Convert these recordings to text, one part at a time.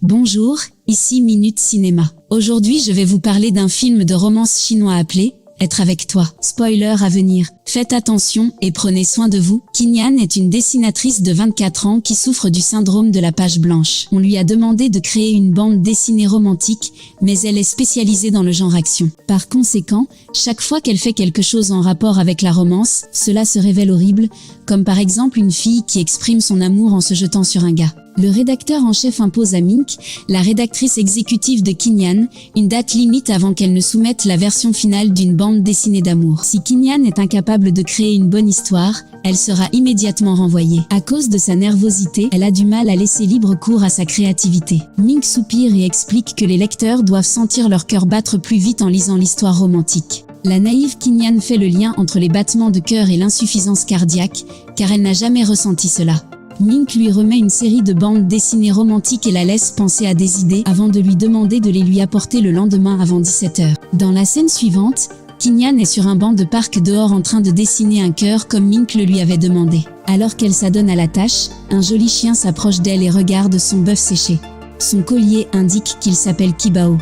Bonjour, ici Minute Cinéma. Aujourd'hui je vais vous parler d'un film de romance chinois appelé « Être avec toi ». Spoiler à venir. Faites attention et prenez soin de vous. Qingyan est une dessinatrice de 24 ans qui souffre du syndrome de la page blanche. On lui a demandé de créer une bande dessinée romantique, mais elle est spécialisée dans le genre action. Par conséquent, chaque fois qu'elle fait quelque chose en rapport avec la romance, cela se révèle horrible, comme par exemple une fille qui exprime son amour en se jetant sur un gars. Le rédacteur en chef impose à Mink, la rédactrice exécutive de Qingyan, une date limite avant qu'elle ne soumette la version finale d'une bande dessinée d'amour. Si Qingyan est incapable de créer une bonne histoire, elle sera immédiatement renvoyée. À cause de sa nervosité, elle a du mal à laisser libre cours à sa créativité. Mink soupire et explique que les lecteurs doivent sentir leur cœur battre plus vite en lisant l'histoire romantique. La naïve Qingyan fait le lien entre les battements de cœur et l'insuffisance cardiaque, car elle n'a jamais ressenti cela. Mink lui remet une série de bandes dessinées romantiques et la laisse penser à des idées avant de lui demander de les lui apporter le lendemain avant 17h. Dans la scène suivante, Qingyan est sur un banc de parc dehors en train de dessiner un cœur comme Mink le lui avait demandé. Alors qu'elle s'adonne à la tâche, un joli chien s'approche d'elle et regarde son bœuf séché. Son collier indique qu'il s'appelle Qibao.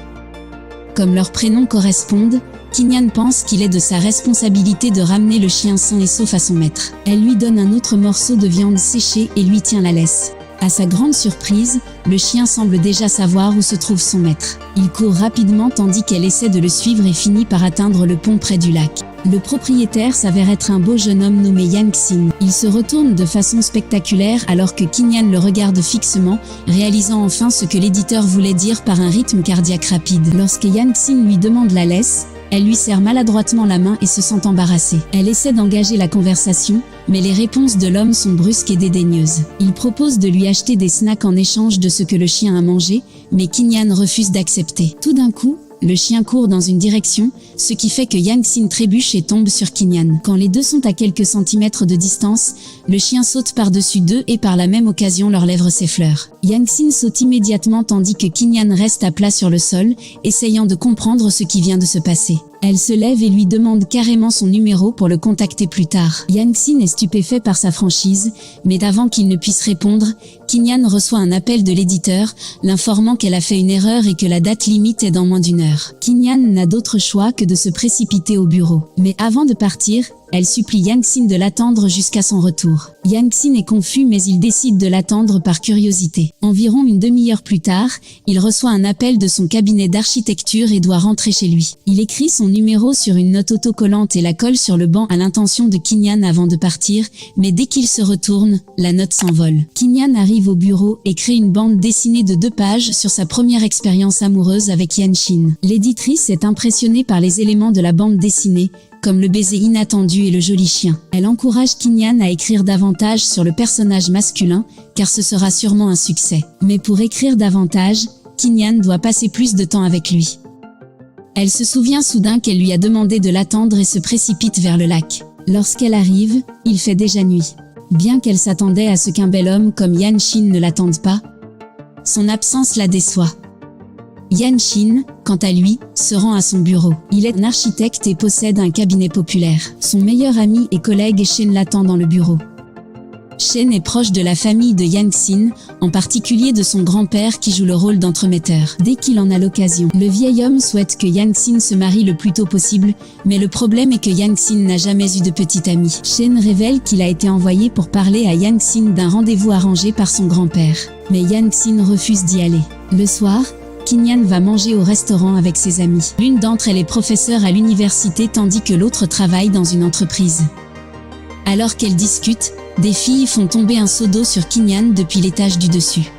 Comme leurs prénoms correspondent, Qingyan pense qu'il est de sa responsabilité de ramener le chien sain et sauf à son maître. Elle lui donne un autre morceau de viande séchée et lui tient la laisse. À sa grande surprise, le chien semble déjà savoir où se trouve son maître. Il court rapidement tandis qu'elle essaie de le suivre et finit par atteindre le pont près du lac. Le propriétaire s'avère être un beau jeune homme nommé Yang Xin. Il se retourne de façon spectaculaire alors que Qingyan le regarde fixement, réalisant enfin ce que l'éditeur voulait dire par un rythme cardiaque rapide. Lorsque Yang Xin lui demande la laisse, elle lui serre maladroitement la main et se sent embarrassée. Elle essaie d'engager la conversation, mais les réponses de l'homme sont brusques et dédaigneuses. Il propose de lui acheter des snacks en échange de ce que le chien a mangé, mais Qingyan refuse d'accepter. Tout d'un coup, le chien court dans une direction, ce qui fait que Yang Xin trébuche et tombe sur Qingyan. Quand les deux sont à quelques centimètres de distance, le chien saute par-dessus d'eux et par la même occasion leurs lèvres s'effleurent. Yang Xin saute immédiatement tandis que Qingyan reste à plat sur le sol, essayant de comprendre ce qui vient de se passer. Elle se lève et lui demande carrément son numéro pour le contacter plus tard. Yang Xin est stupéfait par sa franchise, mais avant qu'il ne puisse répondre, Qingyan reçoit un appel de l'éditeur, l'informant qu'elle a fait une erreur et que la date limite est dans moins d'une heure. Qingyan n'a d'autre choix que de se précipiter au bureau. Mais avant de partir, elle supplie Yang Xin de l'attendre jusqu'à son retour. Yang Xin est confus mais il décide de l'attendre par curiosité. Environ une demi-heure plus tard, il reçoit un appel de son cabinet d'architecture et doit rentrer chez lui. Il écrit son numéro sur une note autocollante et la colle sur le banc à l'intention de Qingyan avant de partir, mais dès qu'il se retourne, la note s'envole. Qingyan arrive au bureau et crée une bande dessinée de 2 pages sur sa première expérience amoureuse avec Yan Xin. L'éditrice est impressionnée par les éléments de la bande dessinée, comme le baiser inattendu et le joli chien. Elle encourage Qingyan à écrire davantage sur le personnage masculin, car ce sera sûrement un succès. Mais pour écrire davantage, Qingyan doit passer plus de temps avec lui. Elle se souvient soudain qu'elle lui a demandé de l'attendre et se précipite vers le lac. Lorsqu'elle arrive, il fait déjà nuit. Bien qu'elle s'attendait à ce qu'un bel homme comme Yan Xin ne l'attende pas, son absence la déçoit. Yan Xin, quant à lui, se rend à son bureau. Il est un architecte et possède un cabinet populaire. Son meilleur ami et collègue Shen l'attend dans le bureau. Shen est proche de la famille de Yang Xin, en particulier de son grand-père qui joue le rôle d'entremetteur. Dès qu'il en a l'occasion, le vieil homme souhaite que Yang Xin se marie le plus tôt possible, mais le problème est que Yang Xin n'a jamais eu de petit ami. Shen révèle qu'il a été envoyé pour parler à Yang Xin d'un rendez-vous arrangé par son grand-père. Mais Yang Xin refuse d'y aller. Le soir, Qingyan va manger au restaurant avec ses amis. L'une d'entre elles est professeure à l'université tandis que l'autre travaille dans une entreprise. Alors qu'elles discutent, des filles font tomber un seau d'eau sur Qingyan depuis l'étage du dessus.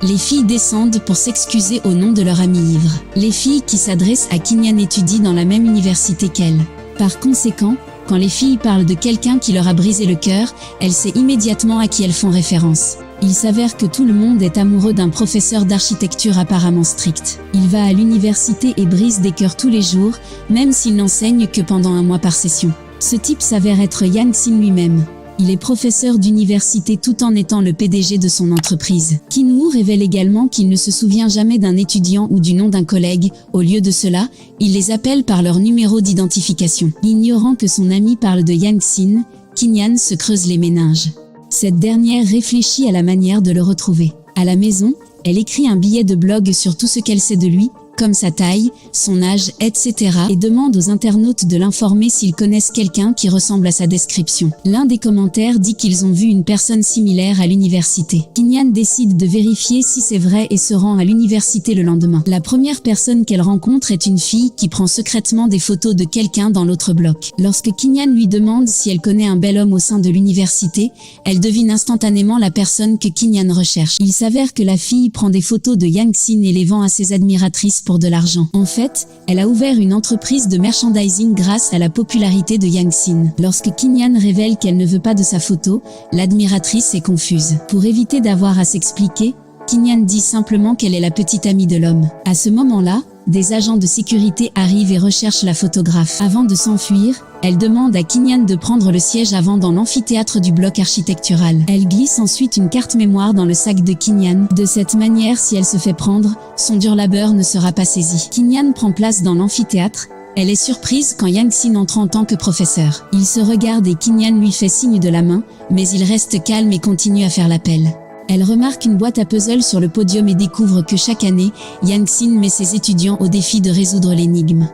Les filles descendent pour s'excuser au nom de leur ami ivre. Les filles qui s'adressent à Qingyan étudient dans la même université qu'elle. Par conséquent, quand les filles parlent de quelqu'un qui leur a brisé le cœur, elle sait immédiatement à qui elles font référence. Il s'avère que tout le monde est amoureux d'un professeur d'architecture apparemment strict. Il va à l'université et brise des cœurs tous les jours, même s'il n'enseigne que pendant 1 mois par session. Ce type s'avère être Yang Xin lui-même. Il est professeur d'université tout en étant le PDG de son entreprise. Qin-Wu révèle également qu'il ne se souvient jamais d'un étudiant ou du nom d'un collègue. Au lieu de cela, il les appelle par leur numéro d'identification. Ignorant que son ami parle de Yang Xin, Qingyan se creuse les méninges. Cette dernière réfléchit à la manière de le retrouver. À la maison, Elle écrit un billet de blog sur tout ce qu'elle sait de lui, comme sa taille, son âge, etc. et demande aux internautes de l'informer s'ils connaissent quelqu'un qui ressemble à sa description. L'un des commentaires dit qu'ils ont vu une personne similaire à l'université. Kinyan décide de vérifier si c'est vrai et se rend à l'université le lendemain. La première personne qu'elle rencontre est une fille qui prend secrètement des photos de quelqu'un dans l'autre bloc. Lorsque Kinyan lui demande si elle connaît un bel homme au sein de l'université, elle devine instantanément la personne que Kinyan recherche. Il s'avère que la fille prend des photos de Yang Sin et les vend à ses admiratrices pour de l'argent. En fait, elle a ouvert une entreprise de merchandising grâce à la popularité de Yang Sin. Lorsque Kinyan révèle qu'elle ne veut pas de sa photo, l'admiratrice est confuse. Pour éviter d'avoir à s'expliquer, Kinyan dit simplement qu'elle est la petite amie de l'homme. À ce moment-là, des agents de sécurité arrivent et recherchent la photographe. Avant de s'enfuir, elle demande à Kinyan de prendre le siège avant dans l'amphithéâtre du bloc architectural. Elle glisse ensuite une carte mémoire dans le sac de Kinyan. De cette manière, si elle se fait prendre, son dur labeur ne sera pas saisi. Kinyan prend place dans l'amphithéâtre. Elle est surprise quand Yang Sin entre en tant que professeur. Il se regarde et Kinyan lui fait signe de la main, mais il reste calme et continue à faire l'appel. Elle remarque une boîte à puzzle sur le podium et découvre que chaque année, Yang Sin met ses étudiants au défi de résoudre l'énigme.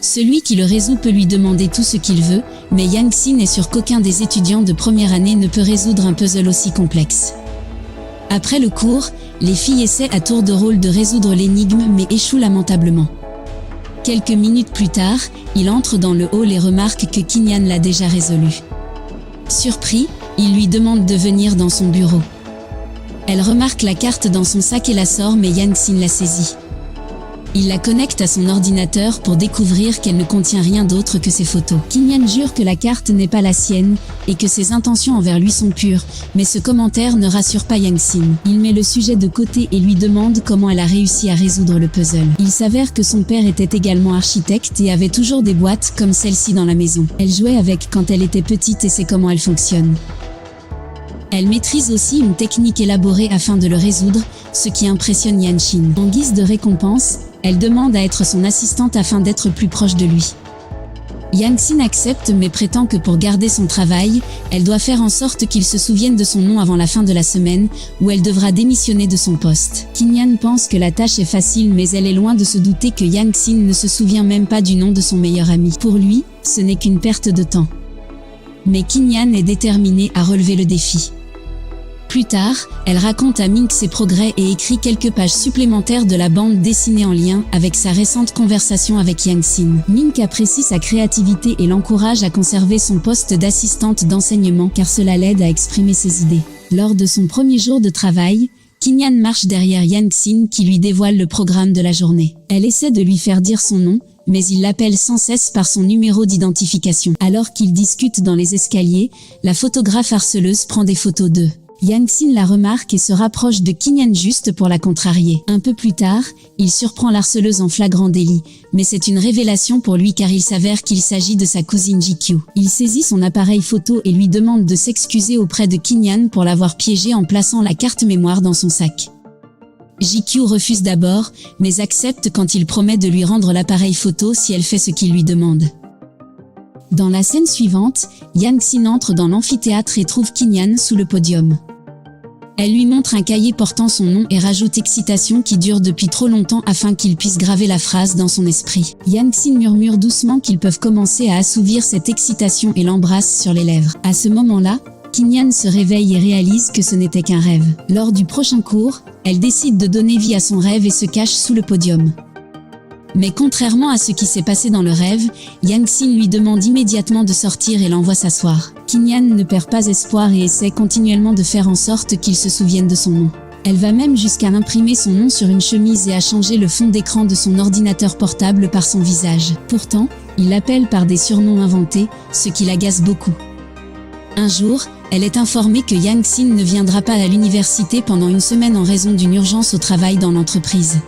Celui qui le résout peut lui demander tout ce qu'il veut, mais Yang Sin est sûr qu'aucun des étudiants de première année ne peut résoudre un puzzle aussi complexe. Après le cours, les filles essaient à tour de rôle de résoudre l'énigme mais échouent lamentablement. Quelques minutes plus tard, il entre dans le hall et remarque que Kinyan l'a déjà résolu. Surpris, il lui demande de venir dans son bureau. Elle remarque la carte dans son sac et la sort mais Yang Sin la saisit. Il la connecte à son ordinateur pour découvrir qu'elle ne contient rien d'autre que ses photos. Kinyan jure que la carte n'est pas la sienne et que ses intentions envers lui sont pures, mais ce commentaire ne rassure pas Yang Sin. Il met le sujet de côté et lui demande comment elle a réussi à résoudre le puzzle. Il s'avère que son père était également architecte et avait toujours des boîtes comme celle-ci dans la maison. Elle jouait avec quand elle était petite et sait comment elle fonctionne. Elle maîtrise aussi une technique élaborée afin de le résoudre, ce qui impressionne Yang Sin. En guise de récompense, elle demande à être son assistante afin d'être plus proche de lui. Yang Sin accepte mais prétend que pour garder son travail, elle doit faire en sorte qu'il se souvienne de son nom avant la fin de la semaine, où elle devra démissionner de son poste. Kinyan pense que la tâche est facile mais elle est loin de se douter que Yang Sin ne se souvient même pas du nom de son meilleur ami. Pour lui, ce n'est qu'une perte de temps. Mais Kinyan est déterminée à relever le défi. Plus tard, elle raconte à Mink ses progrès et écrit quelques pages supplémentaires de la bande dessinée en lien avec sa récente conversation avec Yang Sin. Mink apprécie sa créativité et l'encourage à conserver son poste d'assistante d'enseignement car cela l'aide à exprimer ses idées. Lors de son premier jour de travail, Kinyan marche derrière Yang Sin qui lui dévoile le programme de la journée. Elle essaie de lui faire dire son nom, mais il l'appelle sans cesse par son numéro d'identification. Alors qu'ils discutent dans les escaliers, la photographe harceleuse prend des photos d'eux. Yang Sin la remarque et se rapproche de Kinyan juste pour la contrarier. Un peu plus tard, il surprend l'harceleuse en flagrant délit, mais c'est une révélation pour lui car il s'avère qu'il s'agit de sa cousine Jikyu. Il saisit son appareil photo et lui demande de s'excuser auprès de Kinyan pour l'avoir piégée en plaçant la carte mémoire dans son sac. Jikyu refuse d'abord, mais accepte quand il promet de lui rendre l'appareil photo si elle fait ce qu'il lui demande. Dans la scène suivante, Yang Sin entre dans l'amphithéâtre et trouve Kinyan sous le podium. Elle lui montre un cahier portant son nom et rajoute excitation qui dure depuis trop longtemps afin qu'il puisse graver la phrase dans son esprit. Yang Sin murmure doucement qu'ils peuvent commencer à assouvir cette excitation et l'embrasse sur les lèvres. À ce moment-là, Kinyan se réveille et réalise que ce n'était qu'un rêve. Lors du prochain cours, elle décide de donner vie à son rêve et se cache sous le podium. Mais contrairement à ce qui s'est passé dans le rêve, Yang Sin lui demande immédiatement de sortir et l'envoie s'asseoir. Kinyan ne perd pas espoir et essaie continuellement de faire en sorte qu'il se souvienne de son nom. Elle va même jusqu'à imprimer son nom sur une chemise et à changer le fond d'écran de son ordinateur portable par son visage. Pourtant, il l'appelle par des surnoms inventés, ce qui l'agace beaucoup. Un jour, elle est informée que Yang Sin ne viendra pas à l'université pendant une semaine en raison d'une urgence au travail dans l'entreprise.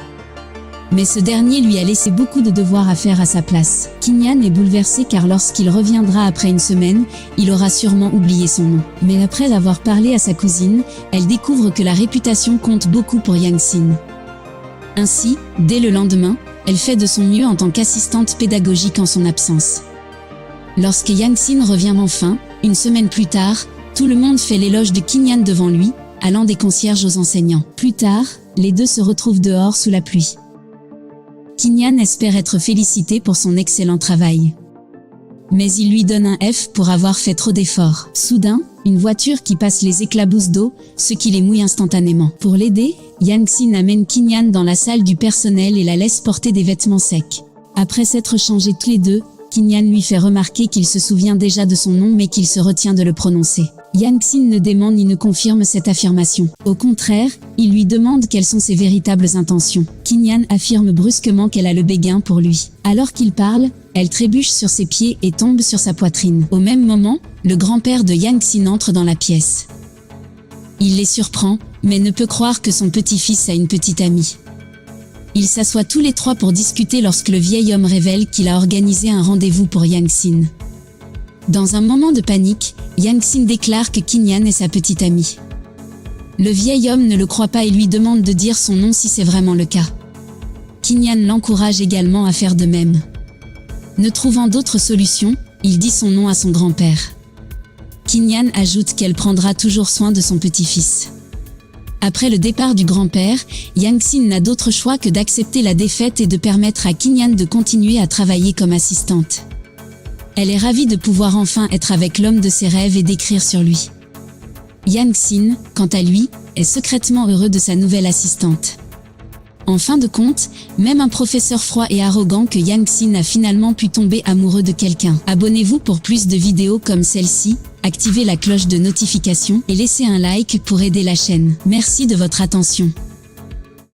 Mais ce dernier lui a laissé beaucoup de devoirs à faire à sa place. Kinyan est bouleversé car lorsqu'il reviendra après une semaine, il aura sûrement oublié son nom. Mais après avoir parlé à sa cousine, elle découvre que la réputation compte beaucoup pour Yang Sin. Ainsi, dès le lendemain, elle fait de son mieux en tant qu'assistante pédagogique en son absence. Lorsque Yang Sin revient enfin, une semaine plus tard, tout le monde fait l'éloge de Kinyan devant lui, allant des concierges aux enseignants. Plus tard, les deux se retrouvent dehors sous la pluie. Kinyan espère être félicité pour son excellent travail. Mais il lui donne un F pour avoir fait trop d'efforts. Soudain, une voiture qui passe les éclabousse d'eau, ce qui les mouille instantanément. Pour l'aider, Yang-sin amène Kinyan dans la salle du personnel et la laisse porter des vêtements secs. Après s'être changés tous les deux, Kinyan lui fait remarquer qu'il se souvient déjà de son nom mais qu'il se retient de le prononcer. Yang-sin ne dément ni ne confirme cette affirmation. Au contraire, il lui demande quelles sont ses véritables intentions. Kinyan affirme brusquement qu'elle a le béguin pour lui. Alors qu'il parle, elle trébuche sur ses pieds et tombe sur sa poitrine. Au même moment, le grand-père de Yang-sin entre dans la pièce. Il les surprend, mais ne peut croire que son petit-fils a une petite amie. Ils s'assoient tous les trois pour discuter lorsque le vieil homme révèle qu'il a organisé un rendez-vous pour Yang-sin. Dans un moment de panique, Yang-sin déclare que Kinyan est sa petite amie. Le vieil homme ne le croit pas et lui demande de dire son nom si c'est vraiment le cas. Kinyan l'encourage également à faire de même. Ne trouvant d'autre solution, il dit son nom à son grand-père. Kinyan ajoute qu'elle prendra toujours soin de son petit-fils. Après le départ du grand-père, Yang-sin n'a d'autre choix que d'accepter la défaite et de permettre à Kinyan de continuer à travailler comme assistante. Elle est ravie de pouvoir enfin être avec l'homme de ses rêves et d'écrire sur lui. Yang-sin, quant à lui, est secrètement heureux de sa nouvelle assistante. En fin de compte, même un professeur froid et arrogant que Yang-sin a finalement pu tomber amoureux de quelqu'un. Abonnez-vous pour plus de vidéos comme celle-ci, activez la cloche de notification et laissez un like pour aider la chaîne. Merci de votre attention.